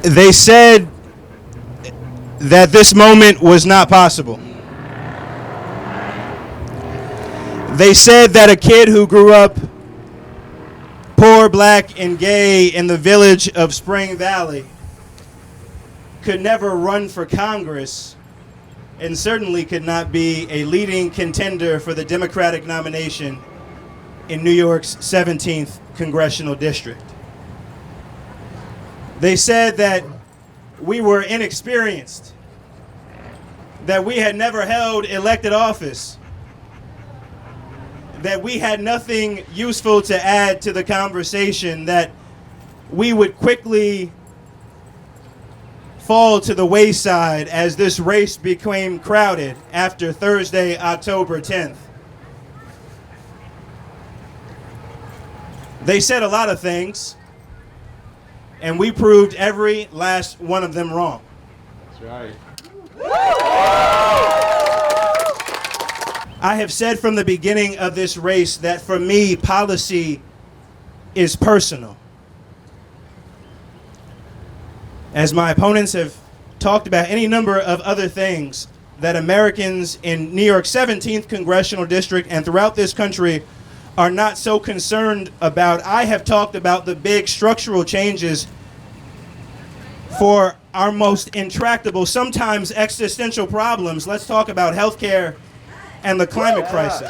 They said that this moment was not possible. They said that a kid who grew up poor, black, and gay in the village of Spring Valley could never run for Congress and certainly could not be a leading contender for the Democratic nomination in New York's 17th congressional district. They said that we were inexperienced, that we had never held elected office, that we had nothing useful to add to the conversation, that we would quickly fall to the wayside as this race became crowded after Thursday, October 10th. They said a lot of things, and we proved every last one of them wrong. That's right. I have said from the beginning of this race that for me, policy is personal. As my opponents have talked about any number of other things that Americans in New York's 17th congressional district and throughout this country are not so concerned about, I have talked about the big structural changes for our most intractable, sometimes existential problems. Let's talk about healthcare and the climate crisis.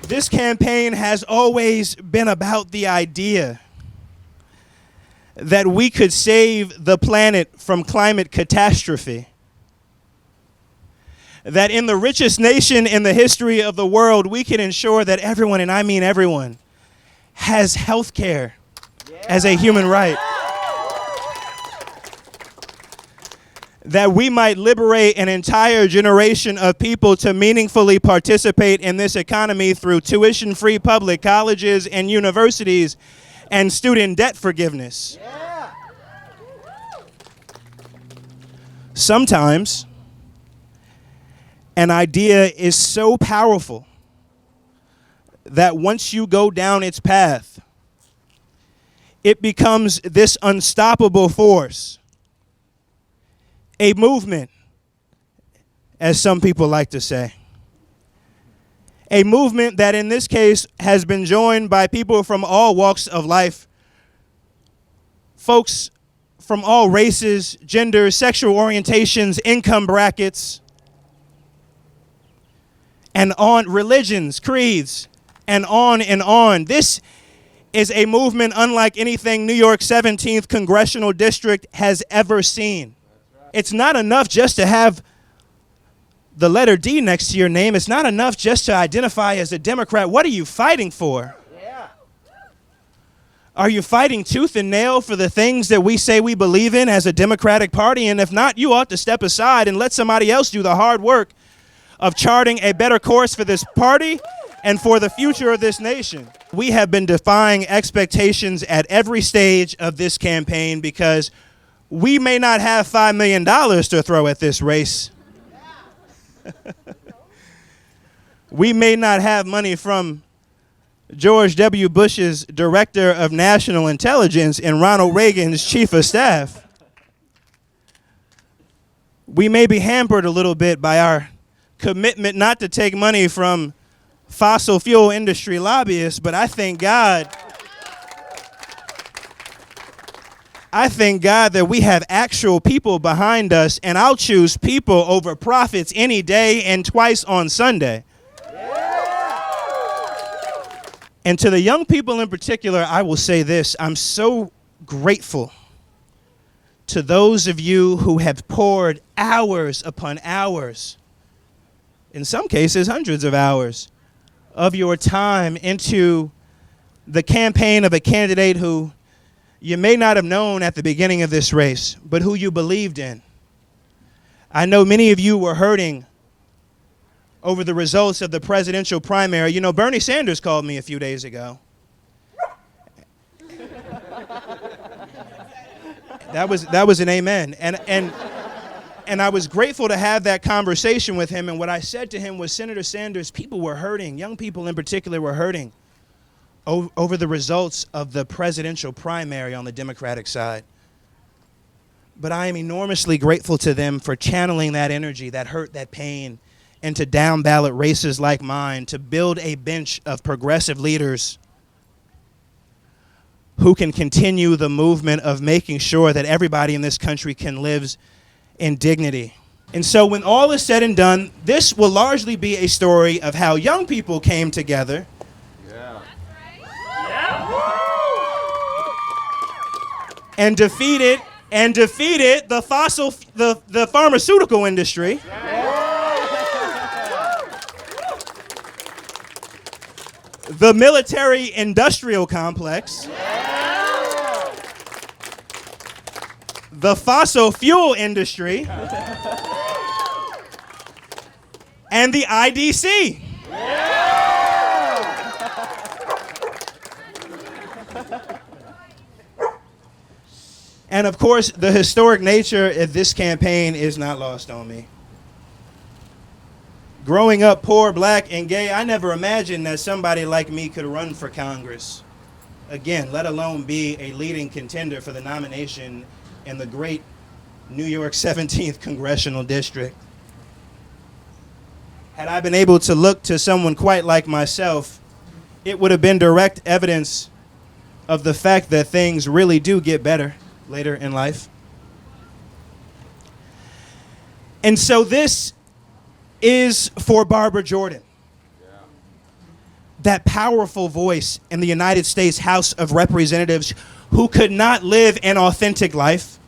This campaign has always been about the idea that we could save the planet from climate catastrophe. That in the richest nation in the history of the world, we can ensure that everyone, and I mean everyone, has health care as a human right. That we might liberate an entire generation of people to meaningfully participate in this economy through tuition-free public colleges and universities and student debt forgiveness. Yeah. Sometimes an idea is so powerful that once you go down its path, it becomes this unstoppable force. A movement, as some people like to say. A movement that in this case has been joined by people from all walks of life, folks from all races, genders, sexual orientations, income brackets, and on religions, creeds, and on and on. This is a movement unlike anything New York's 17th congressional district has ever seen. It's not enough just to have the letter D next to your name. It's not enough just to identify as a Democrat. What are you fighting for? Yeah. Are you fighting tooth and nail for the things that we say we believe in as a Democratic Party? And if not, you ought to step aside and let somebody else do the hard work of charting a better course for this party and for the future of this nation. We have been defying expectations at every stage of this campaign because we may not have $5 million to throw at this race. We may not have money from George W. Bush's Director of National Intelligence and Ronald Reagan's Chief of Staff. We may be hampered a little bit by our commitment not to take money from fossil fuel industry lobbyists, but I thank God that we have actual people behind us, and I'll choose people over profits any day and twice on Sunday. Yeah. And to the young people in particular, I will say this. I'm so grateful to those of you who have poured hours upon hours, in some cases hundreds of hours, of your time into the campaign of a candidate who you may not have known at the beginning of this race, but who you believed in. I know many of you were hurting over the results of the presidential primary. You know, Bernie Sanders called me a few days ago. That was an amen. And I was grateful to have that conversation with him. And what I said to him was, Senator Sanders, people were hurting. Young people in particular were hurting over the results of the presidential primary on the Democratic side. But I am enormously grateful to them for channeling that energy, that hurt, that pain, into down ballot races like mine to build a bench of progressive leaders who can continue the movement of making sure that everybody in this country can live in dignity. And so when all is said and done, this will largely be a story of how young people came together. Yeah. And defeated the pharmaceutical industry. The military industrial complex. The fossil fuel industry. And the IDC. And of course, the historic nature of this campaign is not lost on me. Growing up poor, black, and gay, I never imagined that somebody like me could run for Congress. Again, let alone be a leading contender for the nomination in the great New York 17th Congressional District. Had I been able to look to someone quite like myself, it would have been direct evidence of the fact that things really do get better later in life. And so this is for Barbara Jordan, that powerful voice in the United States House of Representatives who could not live an authentic life.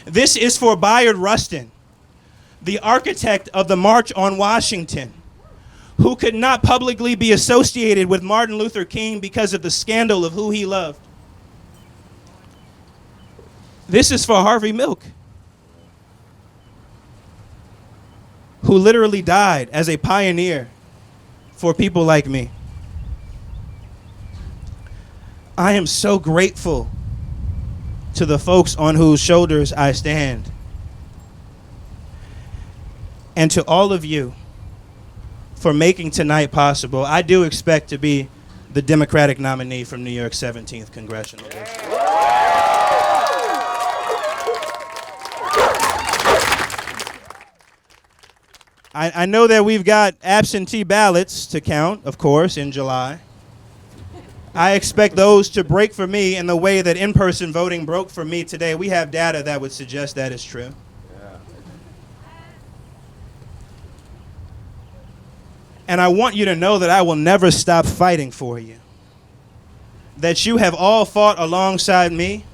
This is for Bayard Rustin, the architect of the March on Washington, who could not publicly be associated with Martin Luther King because of the scandal of who he loved. This is for Harvey Milk, who literally died as a pioneer for people like me. I am so grateful to the folks on whose shoulders I stand. And to all of you for making tonight possible. I do expect to be the Democratic nominee from New York 17th Congressional District. I know that we've got absentee ballots to count, of course, in July. I expect those to break for me in the way that in-person voting broke for me today. We have data that would suggest that is true. And I want you to know that I will never stop fighting for you. That you have all fought alongside me,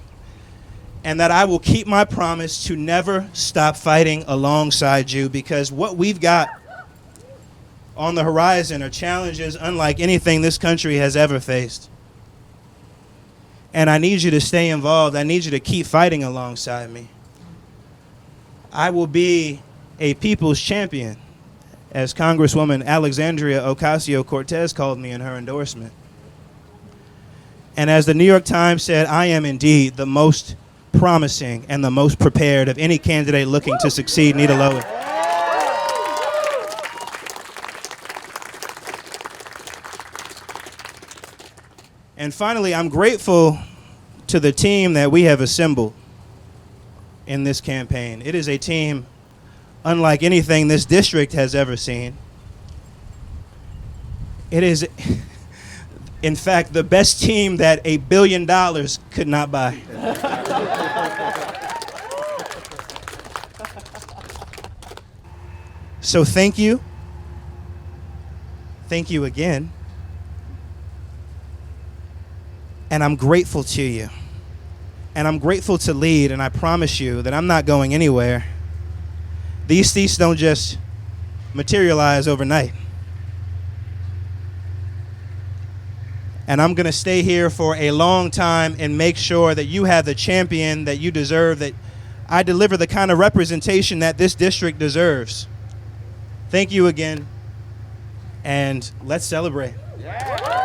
and that I will keep my promise to never stop fighting alongside you, because what we've got on the horizon are challenges unlike anything this country has ever faced. And I need you to stay involved. I need you to keep fighting alongside me. I will be a people's champion, as Congresswoman Alexandria Ocasio-Cortez called me in her endorsement. And as the New York Times said, I am indeed the most promising and the most prepared of any candidate looking to succeed Nita Lowey. And finally, I'm grateful to the team that we have assembled in this campaign. It is a team unlike anything this district has ever seen. It is, in fact, the best team that $1 billion could not buy. So thank you. Thank you again. And I'm grateful to you. And I'm grateful to lead, and I promise you that I'm not going anywhere. These seats don't just materialize overnight. And I'm going to stay here for a long time and make sure that you have the champion that you deserve, that I deliver the kind of representation that this district deserves. Thank you again, and let's celebrate. Yeah.